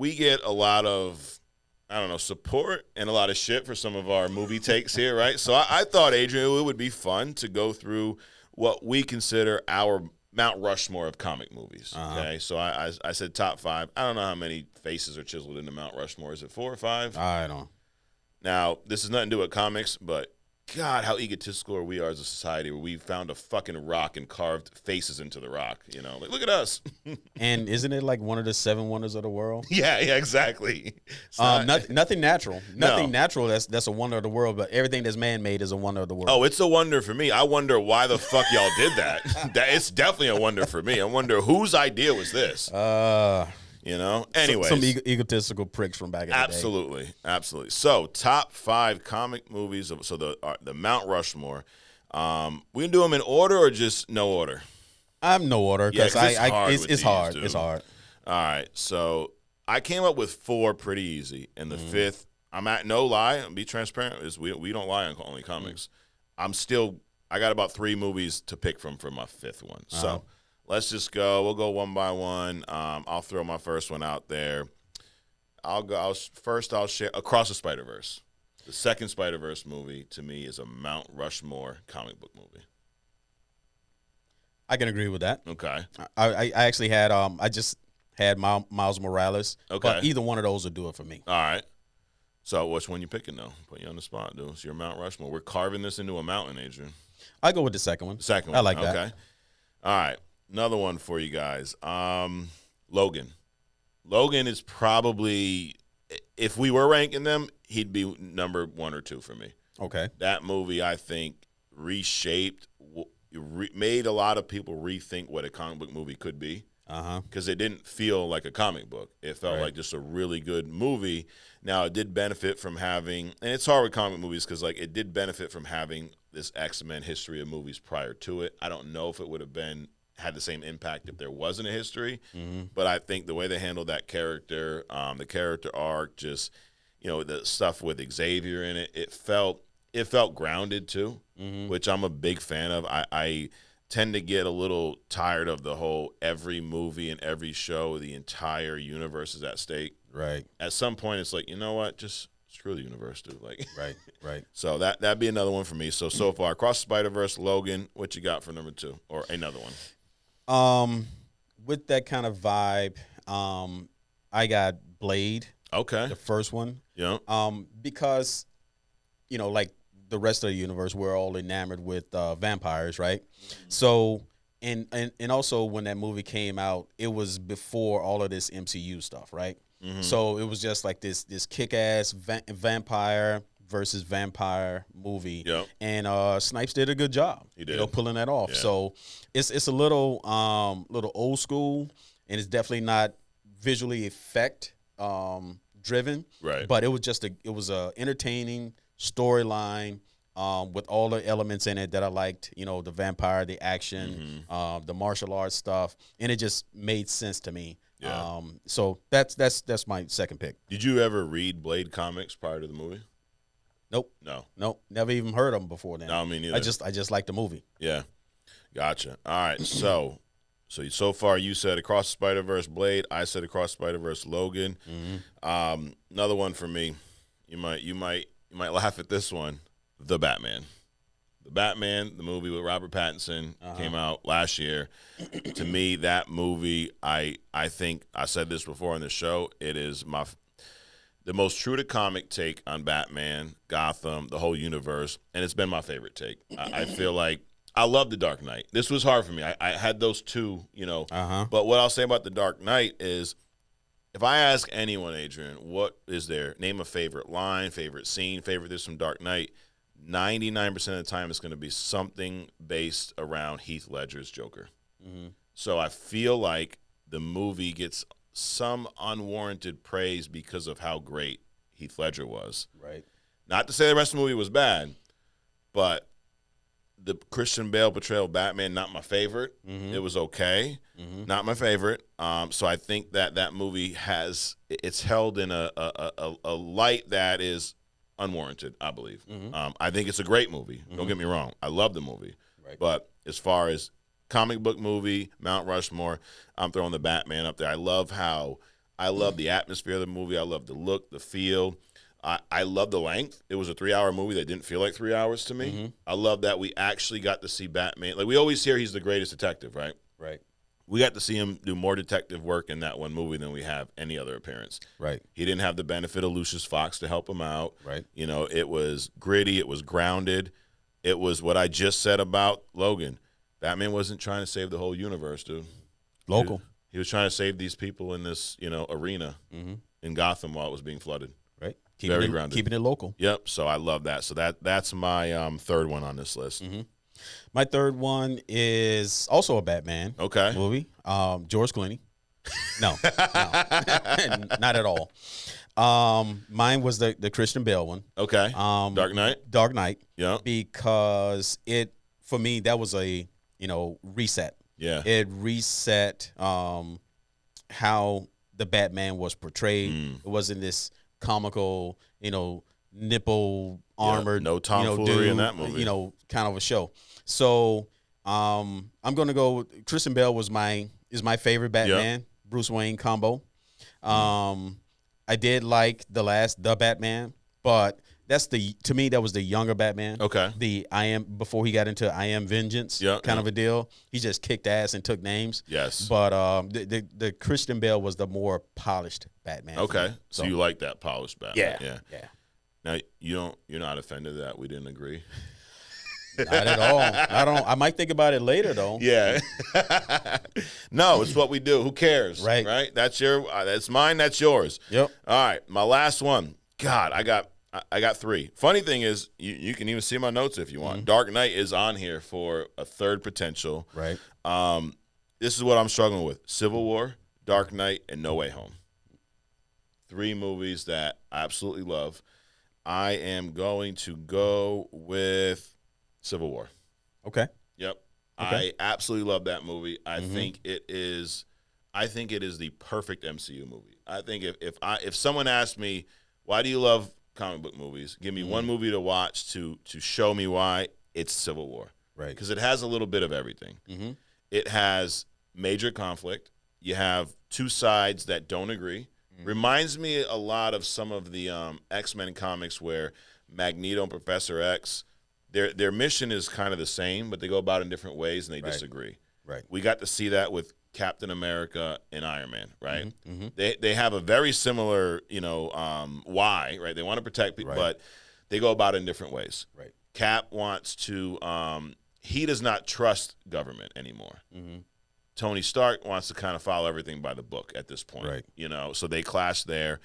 we get a lot of, I don't know, support and a lot of shit for some of our movie takes here, right? So I thought, Adrian, it would be fun to go through what we consider our Mount Rushmore of comic movies. Okay, so I said top 5. I don't know how many faces are chiseled into Mount Rushmore. Is it 4 or 5? I don't. Now, this is nothing to do with comics, but God, how egotistical are we as a society where we found a fucking rock and carved faces into the rock, you know? Like, look at us. And isn't it like one of the 7 wonders of the world? Yeah, exactly. Nothing natural. Nothing No. natural that's a wonder of the world, but everything that's man-made is a wonder of the world. Oh, it's a wonder for me. I wonder why the fuck y'all did that. It's definitely a wonder for me. I wonder whose idea was this. You know? Anyway. Some egotistical pricks from back in the day. Absolutely. So, top 5 comic movies. So, the Mount Rushmore. We can do them in order or just no order? I'm no order because Yeah, 'cause it's hard with it's these, hard. dude. It's hard. All right. So, I came up with 4 pretty easy. And the 5th, I'm at no lie. I'll be transparent. Is we don't lie on Only Comics. I got about 3 movies to pick from for my 5th one. So, let's just go. We'll go one by one. I'll throw my first one out there. I'll share Across the Spider-Verse. The second Spider-Verse movie, to me, is a Mount Rushmore comic book movie. I can agree with that. Okay. I actually had I just had Miles Morales. Okay. But either one of those would do it for me. All right. So which one you picking, though? Put you on the spot, dude. It's your Mount Rushmore. We're carving this into a mountain, Adrian. I go with the second one. Second one. I like that. Okay. All right. Another one for you guys. Logan. Logan is probably, if we were ranking them, he'd be number 1 or 2 for me. Okay. That movie, I think, reshaped, made a lot of people rethink what a comic book movie could be. Because it didn't feel like a comic book. It felt like just a really good movie. Now, it did benefit from having, and it's hard with comic movies because, like, it did benefit from having this X-Men history of movies prior to it. I don't know if it would have had the same impact if there wasn't a history, but I think the way they handled that character, the character arc, just, you know, the stuff with Xavier in it, it felt grounded too, which I'm a big fan of. I tend to get a little tired of the whole every movie and every show, the entire universe is at stake. Right. At some point, it's like, you know what, just screw the universe, dude. Like, Right. So that'd be another one for me. So far, Across the Spider-Verse, Logan. What you got for number 2 or another one? With that kind of vibe, I got Blade, Okay. the first one. Yeah. Because, you know, like the rest of the universe, we're all enamored with vampires, right? So, and also when that movie came out, it was before all of this MCU stuff, right? So it was just like this kick-ass vampire versus vampire movie. Yep. And Snipes did a good job. He did. You know, pulling that off. Yeah. So it's a little old school, and it's definitely not visually effect driven. Right. But it was a entertaining storyline with all the elements in it that I liked. You know, the vampire, the action, the martial arts stuff, and it just made sense to me. Yeah. So that's my second pick. Did you ever read Blade comics prior to the movie? Nope. No. Never even heard of them before then. No, me neither. I just like the movie. Yeah. Gotcha. All right. So far you said Across the Spider-Verse, Blade. I said Across the Spider-Verse, Logan. Another one for me. You might laugh at this one. The Batman. The Batman, the movie with Robert Pattinson, came out last year. To me, that movie, I think I said this before on the show. It is the most true to comic take on Batman, Gotham, the whole universe, and it's been my favorite take. I feel like I love The Dark Knight. This was hard for me. I had those two, you know. But what I'll say about The Dark Knight is, if I ask anyone, Adrian, what is their name a favorite line, favorite scene, favorite this from Dark Knight, 99% of the time it's going to be something based around Heath Ledger's Joker. So I feel like the movie gets some unwarranted praise because of how great Heath Ledger was. Right. Not to say the rest of the movie was bad, but the Christian Bale portrayal of Batman, not my favorite. It was okay. Not my favorite. So I think that movie it's held in a light that is unwarranted, I believe. I think it's a great movie. Don't get me wrong. I love the movie. Right. But as far as comic book movie, Mount Rushmore, I'm throwing the Batman up there. I love how I love the atmosphere of the movie. I love the look, the feel. I love the length. It was a 3-hour movie that didn't feel like 3 hours to me. Mm-hmm. I love that we actually got to see Batman. Like, we always hear he's the greatest detective, right? Right. We got to see him do more detective work in that one movie than we have any other appearance. Right. He didn't have the benefit of Lucius Fox to help him out. Right. You know, it was gritty. It was grounded. It was what I just said about Logan. Batman wasn't trying to save the whole universe, dude. Local. He was trying to save these people in this, arena in Gotham while it was being flooded. Right. Very grounded. Keeping it local. Yep. So I love that. So that's my third one on this list. My third one is also a Batman Okay. movie. George Clooney. No, not at all. Mine was the Christian Bale one. Okay. Dark Knight. Dark Knight. Yeah. Because for me that was a reset. Yeah. It reset how the Batman was portrayed. It wasn't this comical, nipple armored, no tomfoolery in that movie. Kind of a show. So I'm gonna go. Christian Bale is my favorite Batman, Bruce Wayne combo. I did like the Batman, but to me that was the younger Batman. Okay. Before he got into I Am Vengeance kind of a deal. He just kicked ass and took names. Yes. But the Christian Bale was the more polished Batman. Okay. So you like that polished Batman? Yeah. Now you're not offended that we didn't agree? Not at all. I might think about it later though. Yeah. No, it's what we do. Who cares? Right. Right. That's mine. That's yours. Yep. All right. My last one. God, I got three. Funny thing is, you can even see my notes if you want. Dark Knight is on here for a third potential. Right. This is what I'm struggling with: Civil War, Dark Knight, and No Way Home. 3 movies that I absolutely love. I am going to go with Civil War. Okay. Yep. Okay. I absolutely love that movie. I think it is the perfect MCU movie. I think if someone asked me, why do you love comic book movies? Give me one movie to watch to show me why. It's Civil War. Right. Because it has a little bit of everything. It has major conflict. You have 2 sides that don't agree. Reminds me a lot of some of the X-Men comics where Magneto and Professor X, their mission is kind of the same, but they go about it in different ways and they disagree. Right. We got to see that with Captain America and Iron Man, right? They have a very similar, why, right? They want to protect people, but they go about it in different ways. Right. Cap wants to, he does not trust government anymore. Tony Stark wants to kind of follow everything by the book at this point, right? So they clash there.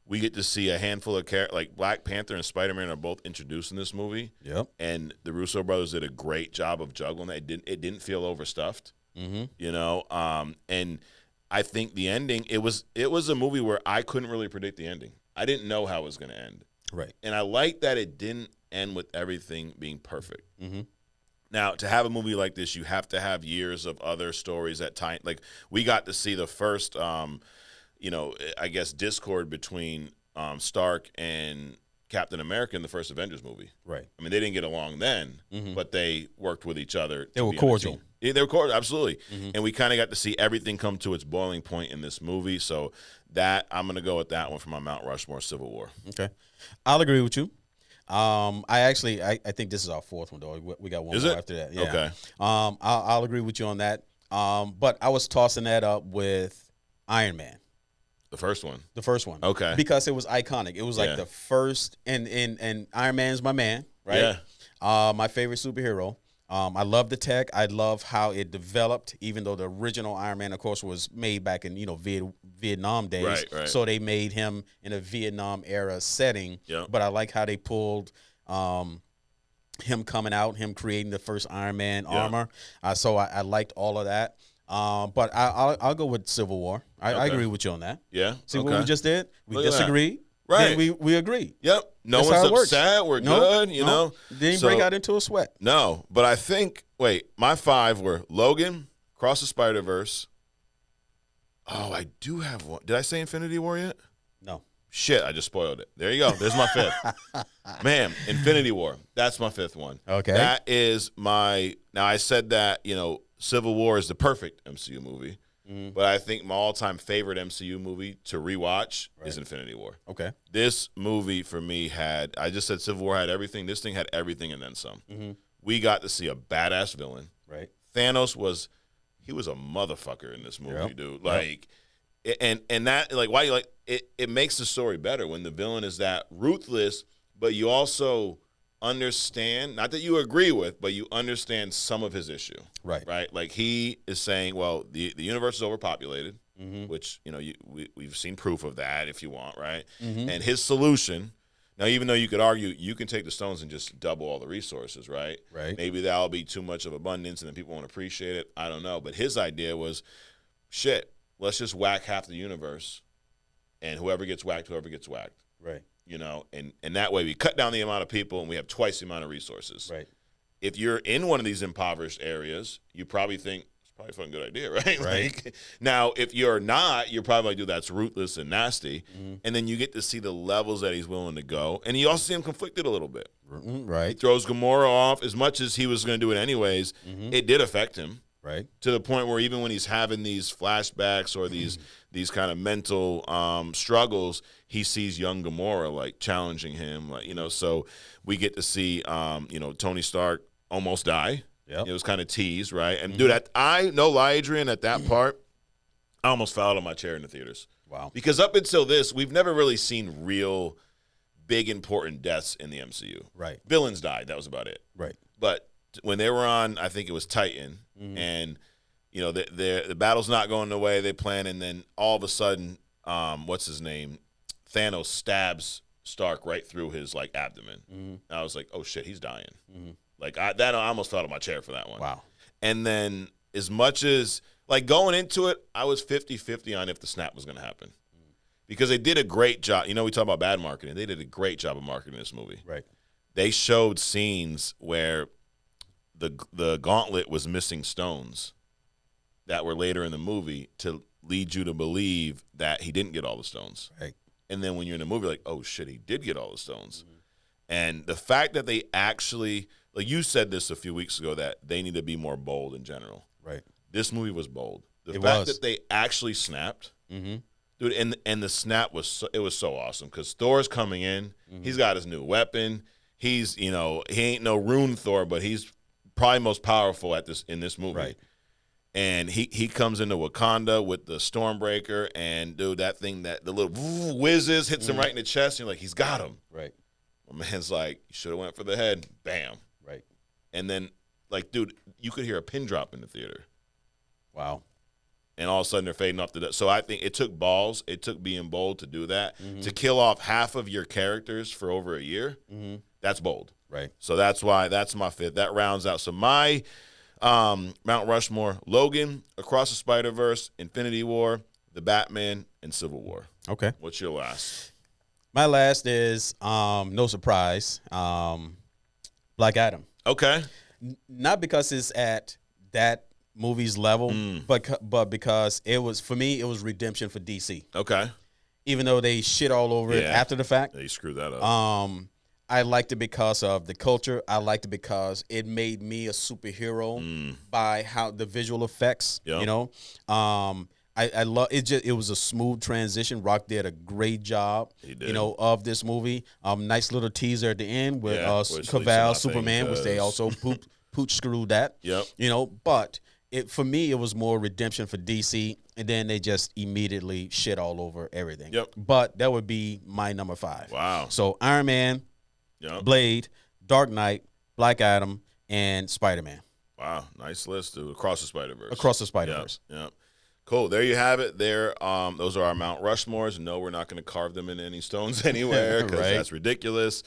We get to see a handful of characters, like Black Panther and Spider-Man are both introduced in this movie. Yep. And the Russo brothers did a great job of juggling that. It didn't feel overstuffed, and I think the ending, it was a movie where I couldn't really predict the ending. I didn't know how it was going to end. Right. And I like that it didn't end with everything being perfect. Now, to have a movie like this, you have to have years of other stories at time. Like, we got to see the first, I guess, discord between Stark and Captain America in the first Avengers movie. Right. I mean, they didn't get along then, but they worked with each other. They were cordial. Yeah, they were cordial, absolutely. And we kind of got to see everything come to its boiling point in this movie. So that I'm going to go with that one for my Mount Rushmore, Civil War. Okay. I'll agree with you. I think this is our 4th one though. We got one more after that. Yeah. Okay. I'll agree with you on that. But I was tossing that up with Iron Man. The first one. The first one. Okay. Because it was iconic. It was like the first, and Iron Man's my man, right? Yeah. My favorite superhero. I love the tech. I love how it developed, even though the original Iron Man, of course, was made back in, Vietnam days. Right. So they made him in a Vietnam era setting. Yep. But I like how they pulled him coming out, him creating the first Iron Man armor. So I liked all of that. But I'll go with Civil War. I agree with you on that. Yeah. See what we just did? We Look at that. disagreed. Right. Then we agreed. Yep. No That's one's how it works. upset. We're good, know. Didn't break out into a sweat. No, but I think, my 5 were Logan, Cross the Spider-Verse. Oh, I do have one. Did I say Infinity War yet? No. Shit, I just spoiled it. There you go. There's my 5th. Man, Infinity War. That's my 5th one. Okay. That is now I said that, Civil War is the perfect MCU movie. but I think my all-time favorite MCU movie to rewatch is Infinity War. Okay. This movie for me had, I just said Civil War had everything. This thing had everything and then some. We got to see a badass villain. Right. Thanos was a motherfucker in this movie, dude. Like, and that, like, why you like it? It makes the story better when the villain is that ruthless, but you also understand, not that you agree with, but you understand some of his issue. Right. Right. Like, he is saying, well, the universe is overpopulated, which, we've seen proof of that if you want, right? And his solution. Now, even though you could argue you can take the stones and just double all the resources, right? Right. Maybe that'll be too much of abundance and then people won't appreciate it. I don't know. But his idea was, shit, let's just whack half the universe and whoever gets whacked. Right. And that way we cut down the amount of people and we have twice the amount of resources. Right. If you're in one of these impoverished areas, you probably think, probably a fucking good idea, right? Right. Like, now, if you're not, you're probably like, dude, that's ruthless and nasty. And then you get to see the levels that he's willing to go. And you also see him conflicted a little bit. He Right. throws Gamora off. As much as he was going to do it anyways, it did affect him Right. to the point where even when he's having these flashbacks or these kind of mental struggles, he sees young Gamora, like, challenging him. Like, so we get to see, Tony Stark almost die. Yep. It was kind of teased, right? And dude, no lie, Adrian, at that part, I almost fell out of my chair in the theaters. Wow. Because up until this, we've never really seen real big important deaths in the MCU. Right. Villains died, that was about it. Right. But when they were on, I think it was Titan, and the battle's not going the way they plan, and then all of a sudden, what's his name, Thanos stabs Stark right through his like abdomen. And I was like, oh shit, he's dying. Like, I almost fell out of my chair for that one. Wow. And then as much as, like, going into it, I was 50-50 on if the snap was going to happen. Because they did a great job. We talk about bad marketing. They did a great job of marketing this movie. Right. They showed scenes where the gauntlet was missing stones that were later in the movie to lead you to believe that he didn't get all the stones. Right. And then when you're in the movie, like, oh, shit, he did get all the stones. And the fact that they actually, like you said this a few weeks ago, that they need to be more bold in general. Right. This movie was bold. The It fact was. that they actually snapped, dude, and the snap was so awesome because Thor's coming in. He's got his new weapon. He's he ain't no rune Thor, but he's probably most powerful in this movie. Right. And he comes into Wakanda with the Stormbreaker, and dude, that thing that the little whizzes hits him right in the chest. And you're like, he's got him. Right. My man's like, you should have went for the head. Bam. Right. And then, like, dude, you could hear a pin drop in the theater. Wow. And all of a sudden they're fading off the death. So I think it took balls. It took being bold to do that. To kill off half of your characters for over a year, that's bold. Right. So that's my fifth. That rounds out. So my Mount Rushmore, Logan, Across the Spider-Verse, Infinity War, The Batman, and Civil War. Okay. What's your last? My last is no surprise, Black Adam. Okay. Not because it's at that movie's level, but because it was, for me, it was redemption for DC. Okay. Even though they shit all over it Yeah. after the fact. They screwed that up. I liked it because of the culture. I liked it because it made me a superhero by how the visual effects, Yep. I love it. It was a smooth transition. Rock did a great job, He did. of this movie. Nice little teaser at the end with Yeah, which leads to Cavell, nothing, Superman, which they 'cause- also pooch screwed that. Yep. But for me, it was more redemption for DC, and then they just immediately shit all over everything. Yep. But that would be my number 5. Wow. So Iron Man, Yep. Blade, Dark Knight, Black Adam, and Spider-Man. Wow. Nice list, dude. Across the Spider-Verse. Across the Spider-Verse. Yep. Cool. There you have it. Those are our Mount Rushmores. No, we're not going to carve them in any stones anywhere because Right. that's ridiculous.